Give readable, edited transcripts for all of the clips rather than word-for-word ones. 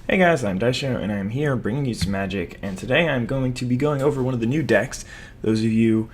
Hey guys, I'm IzDaisho, and I'm here bringing you some magic, and today I'm going to be going over one of the new decks. Those of you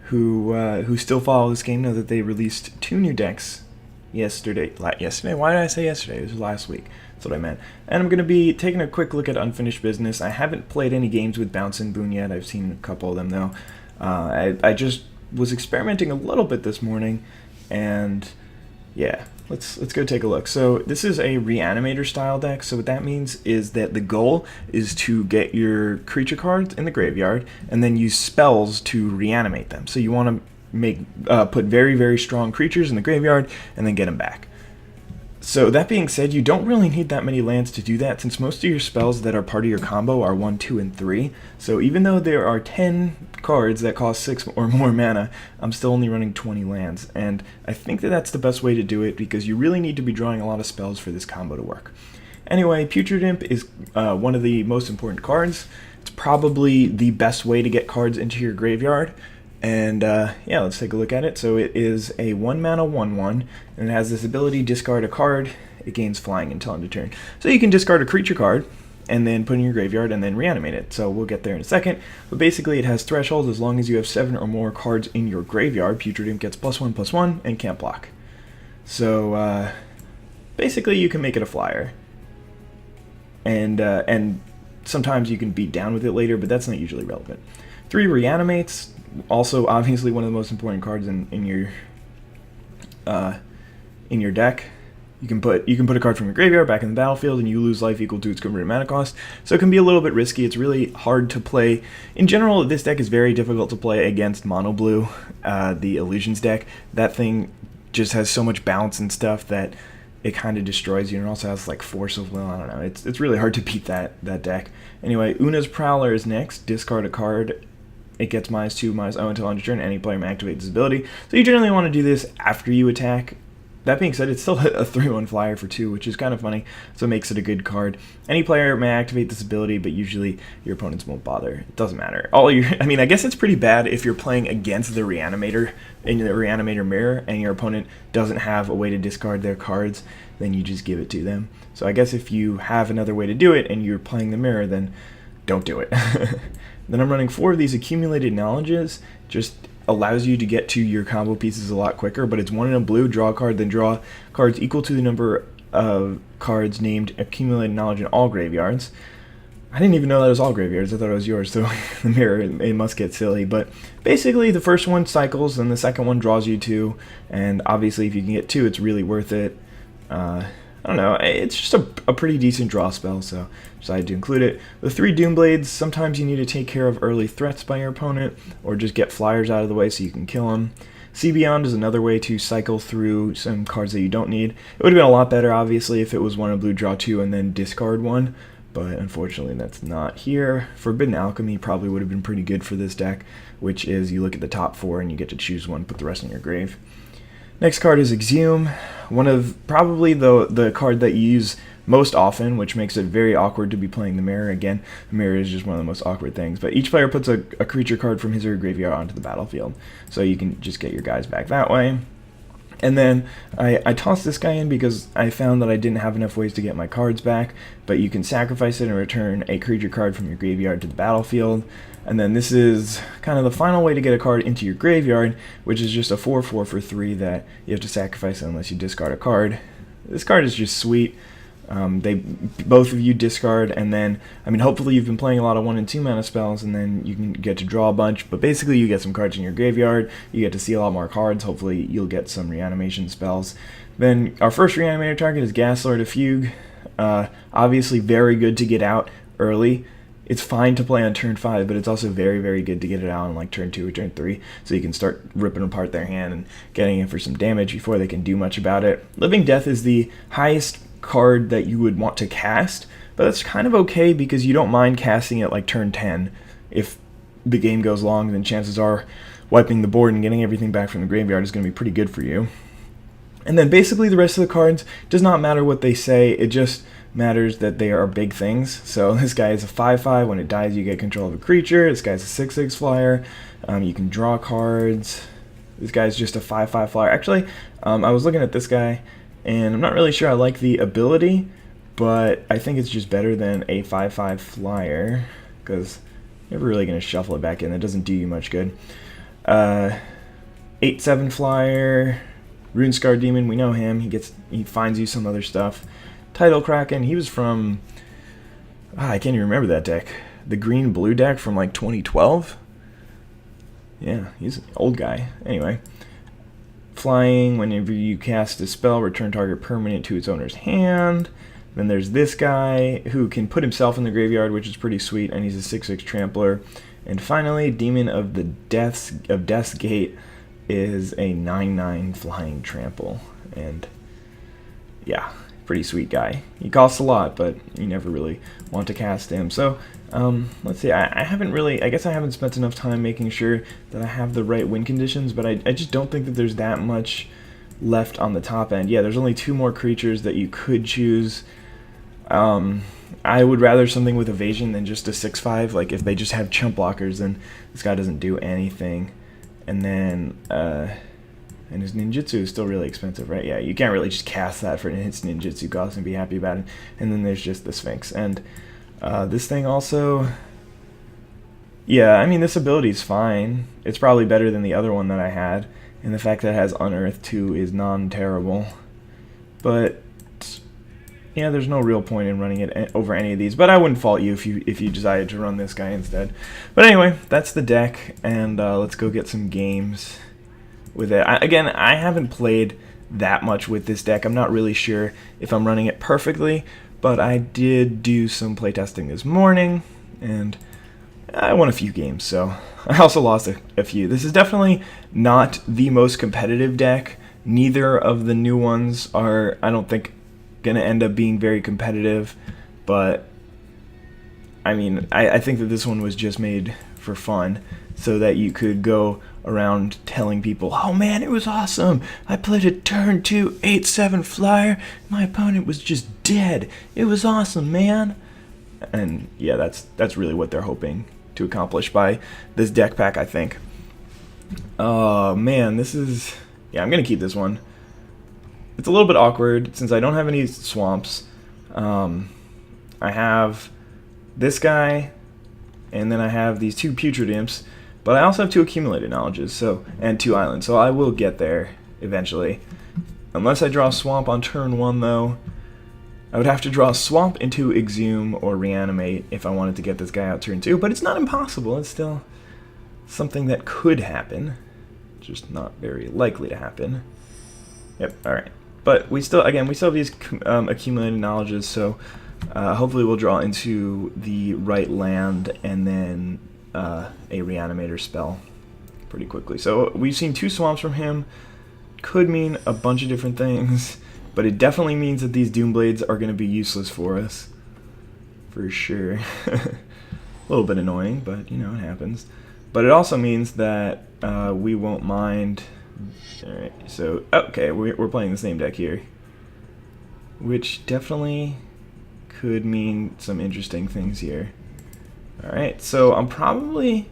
who still follow this game know that they released two new decks yesterday. Why did I say yesterday? It was last week. That's what I meant. And I'm going to be taking a quick look at Unfinished Business. I haven't played any games with Bounce and Boon yet. I've seen a couple of them, though. I just was experimenting a little bit this morning, and yeah, let's go take a look. So this is a reanimator style deck. So what that means is that the goal is to get your creature cards in the graveyard and then use spells to reanimate them. So you want to make put very strong creatures in the graveyard and then get them back. So that being said, you don't really need that many lands to do that, since most of your spells that are part of your combo are 1, 2, and 3. So even though there are 10 cards that cost 6 or more mana, I'm still only running 20 lands. And I think that that's the best way to do it, because you really need to be drawing a lot of spells for this combo to work. Anyway, Putrid Imp is one of the most important cards. It's probably the best way to get cards into your graveyard. And yeah, let's take a look at it. So it is a 1 mana 1/1, and it has this ability: discard a card. It gains flying until end of turn. So you can discard a creature card and then put it in your graveyard and then reanimate it. So we'll get there in a second. But basically, it has thresholds. As long as you have 7 or more cards in your graveyard, Putrid Imp gets +1/+1 and can't block. So basically, you can make it a flyer, and sometimes you can beat down with it later, but that's not usually relevant. 3 reanimates. Also, obviously, one of the most important cards in your deck. You can put a card from your graveyard back in the battlefield, and you lose life equal to its converted mana cost. So it can be a little bit risky. It's really hard to play. In general, this deck is very difficult to play against Mono Blue, the Illusions deck. That thing just has so much bounce and stuff that it kind of destroys you, and it also has like Force of Will. I don't know. It's really hard to beat that deck. Anyway, Una's Prowler is next. Discard a card. It gets -2, -0 until end of turn. Any player may activate this ability. So you generally want to do this after you attack. That being said, it's still a 3/1 flyer for 2, which is kind of funny, so it makes it a good card. Any player may activate this ability, but usually your opponents won't bother. It doesn't matter. I mean, I guess it's pretty bad if you're playing against the Reanimator in the Reanimator mirror, and your opponent doesn't have a way to discard their cards, then you just give it to them. So I guess if you have another way to do it, and you're playing the mirror, then don't do it. Then I'm running 4 of these Accumulated Knowledges. Just allows you to get to your combo pieces a lot quicker, but it's 1 in a blue, draw a card, then draw cards equal to the number of cards named Accumulated Knowledge in all graveyards. I didn't even know that was all graveyards. I thought it was yours, so the mirror, it must get silly. But basically, the first one cycles, and the second one draws you 2, and obviously if you can get 2, it's really worth it. I don't know, it's just a pretty decent draw spell, so decided to include it. The 3 Doomblades, sometimes you need to take care of early threats by your opponent, or just get flyers out of the way so you can kill them. See Beyond is another way to cycle through some cards that you don't need. It would have been a lot better, obviously, if it was 1 in blue, draw 2, and then discard 1, but unfortunately that's not here. Forbidden Alchemy probably would have been pretty good for this deck, which is you look at the top 4 and you get to choose one, put the rest in your grave. Next card is Exhume, one of probably the card that you use most often, which makes it very awkward to be playing the mirror. Again, the mirror is just one of the most awkward things, but each player puts a creature card from his or her graveyard onto the battlefield, so you can just get your guys back that way. And then I tossed this guy in because I found that I didn't have enough ways to get my cards back, but you can sacrifice it and return a creature card from your graveyard to the battlefield. And then this is kind of the final way to get a card into your graveyard, which is just a 4/4 for 3 that you have to sacrifice unless you discard a card. This card is just sweet. Both of you discard, and then, I mean, hopefully you've been playing a lot of 1 and 2 mana spells, and then you can get to draw a bunch, but basically you get some cards in your graveyard, you get to see a lot more cards, hopefully you'll get some reanimation spells. Then our first reanimator target is Gaslord of Fugue. Obviously very good to get out early. It's fine to play on turn 5, but it's also very good to get it out on like turn 2 or turn 3, so you can start ripping apart their hand and getting in for some damage before they can do much about it. Living Death is the highest card that you would want to cast, but that's kind of okay because you don't mind casting it like turn 10. If the game goes long, then chances are wiping the board and getting everything back from the graveyard is going to be pretty good for you. And then basically the rest of the cards, does not matter what they say, it just matters that they are big things. So this guy is a 5/5. When it dies, you get control of a creature. This guy's a 6/6 flyer. You can draw cards. This guy's just a 5/5 flyer. Actually, I was looking at this guy, and I'm not really sure I like the ability, but I think it's just better than a 5/5 flyer, because you're never really going to shuffle it back in. That doesn't do you much good. 8/7 flyer, Runescar Demon, we know him. He finds you some other stuff. Tidal Kraken, he was from, I can't even remember that deck. The green-blue deck from like 2012? Yeah, he's an old guy. Anyway. Flying, whenever you cast a spell, return target permanent to its owner's hand. Then there's this guy who can put himself in the graveyard, which is pretty sweet, and he's a 6/6 trampler. And finally, Demon of the Death's Gate is a 9/9 flying trample. And yeah, pretty sweet guy. He costs a lot, but you never really want to cast him. So let's see, I guess I haven't spent enough time making sure that I have the right win conditions, but I just don't think that there's that much left on the top end. Yeah, there's only 2 more creatures that you could choose. I would rather something with evasion than just a 6/5. Like, if they just have chump blockers, then this guy doesn't do anything. And then, and his ninjutsu is still really expensive, right? Yeah, you can't really just cast that for its ninjutsu cost and be happy about it. And then there's just the Sphinx. And this thing also, yeah, I mean, this ability is fine. It's probably better than the other one that I had. And the fact that it has Unearth too is non-terrible. But yeah, there's no real point in running it over any of these, but I wouldn't fault you if you decided to run this guy instead. But anyway, that's the deck, and let's go get some games with it. Again, I haven't played that much with this deck. I'm not really sure if I'm running it perfectly, but I did do some playtesting this morning, and I won a few games, so I also lost a few. This is definitely not the most competitive deck. Neither of the new ones are, I don't think, going to end up being very competitive, but I mean, I think that this one was just made for fun, so that you could go around telling people, oh man, it was awesome, I played a turn 2 8/7 flyer, my opponent was just dead, it was awesome, man. And yeah, that's really what they're hoping to accomplish by this deck pack, I think. Oh man, this is, yeah, I'm gonna keep this one. It's a little bit awkward since I don't have any swamps. I have this guy, and then I have these 2 putrid imps, but I also have 2 accumulated knowledges, and 2 islands, so I will get there eventually. Unless I draw a swamp on turn 1, though, I would have to draw a swamp into Exhume or Reanimate if I wanted to get this guy out turn 2, but it's not impossible. It's still something that could happen, just not very likely to happen. Yep, alright. But we still have these accumulated knowledges, so hopefully we'll draw into the right land and then a Reanimator spell pretty quickly. So we've seen 2 swamps from him. Could mean a bunch of different things, but it definitely means that these Doomblades are going to be useless for us. For sure. A little bit annoying, but you know, it happens. But it also means that we won't mind. Alright, so, okay, we're playing the same deck here, which definitely could mean some interesting things here. Alright, so I'm probably,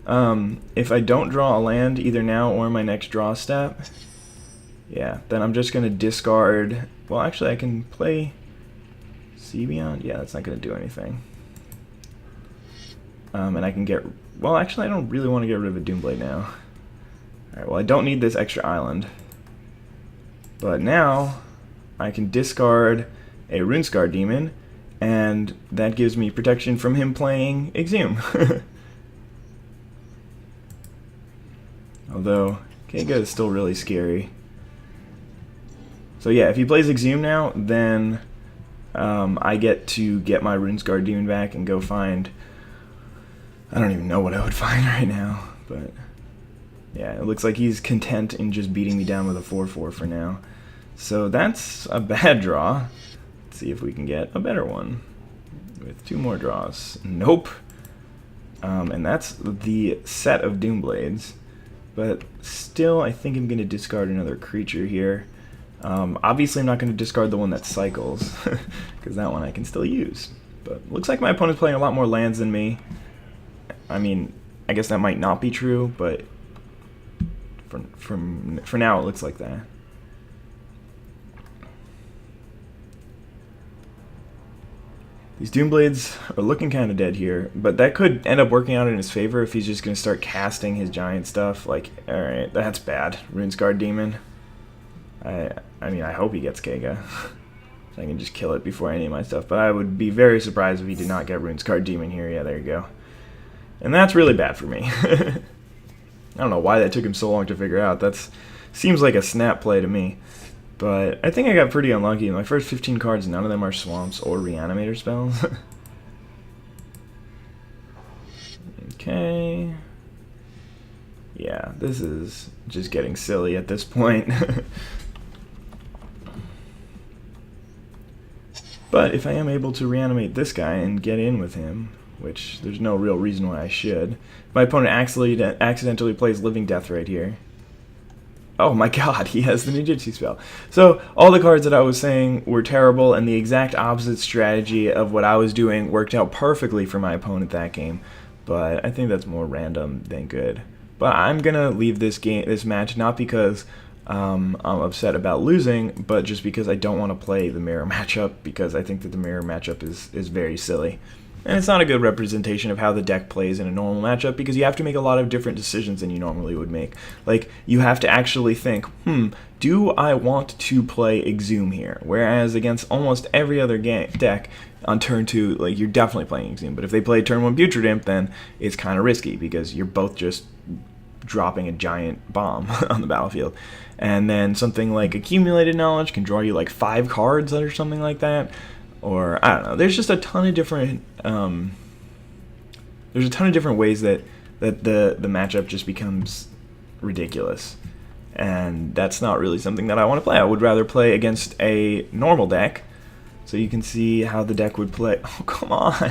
if I don't draw a land either now or my next draw step, yeah, then I'm just going to discard, well, actually I can play Sea Beyond, yeah, that's not going to do anything. And I can get, well, actually I don't really want to get rid of a Doomblade now. Alright, well, I don't need this extra island. But now, I can discard a Runescar Demon, and that gives me protection from him playing Exhume. Although, Kega is still really scary. So yeah, if he plays Exhume now, then I get to get my Runescar Demon back and go find, I don't even know what I would find right now, but yeah, it looks like he's content in just beating me down with a 4/4 for now. So that's a bad draw. Let's see if we can get a better one with 2 more draws. Nope. And that's the set of Doomblades. But still, I think I'm going to discard another creature here. Obviously, I'm not going to discard the one that cycles, because that one I can still use. But looks like my opponent's playing a lot more lands than me. I mean, I guess that might not be true, but for now it looks like that. These Doomblades are looking kind of dead here, but that could end up working out in his favor if he's just going to start casting his giant stuff. Like, alright, that's bad. Runescarred Demon. I mean, I hope he gets Kega. So I can just kill it before any of my stuff, but I would be very surprised if he did not get Runescarred Demon here. Yeah, there you go. And that's really bad for me. I don't know why that took him so long to figure out. That seems like a snap play to me. But I think I got pretty unlucky. In my first 15 cards, none of them are swamps or reanimator spells. Okay. Yeah, this is just getting silly at this point. But if I am able to reanimate this guy and get in with him, which there's no real reason why I should, my opponent accidentally plays Living Death right here. Oh my god, he has the Ninjutsu spell. So all the cards that I was saying were terrible, and the exact opposite strategy of what I was doing worked out perfectly for my opponent that game. But I think that's more random than good. But I'm gonna leave this match not because I'm upset about losing, but just because I don't want to play the mirror matchup, because I think that the mirror matchup is very silly. And it's not a good representation of how the deck plays in a normal matchup, because you have to make a lot of different decisions than you normally would make. Like, you have to actually think, do I want to play Exhume here? Whereas against almost every other deck, on turn 2, like, you're definitely playing Exhume. But if they play turn 1 Putrid Imp, then it's kind of risky, because you're both just dropping a giant bomb on the battlefield. And then something like Accumulated Knowledge can draw you like 5 cards or something like that. Or, I don't know, there's just a ton of different ways that the matchup just becomes ridiculous. And that's not really something that I want to play. I would rather play against a normal deck, so you can see how the deck would play. Oh, come on.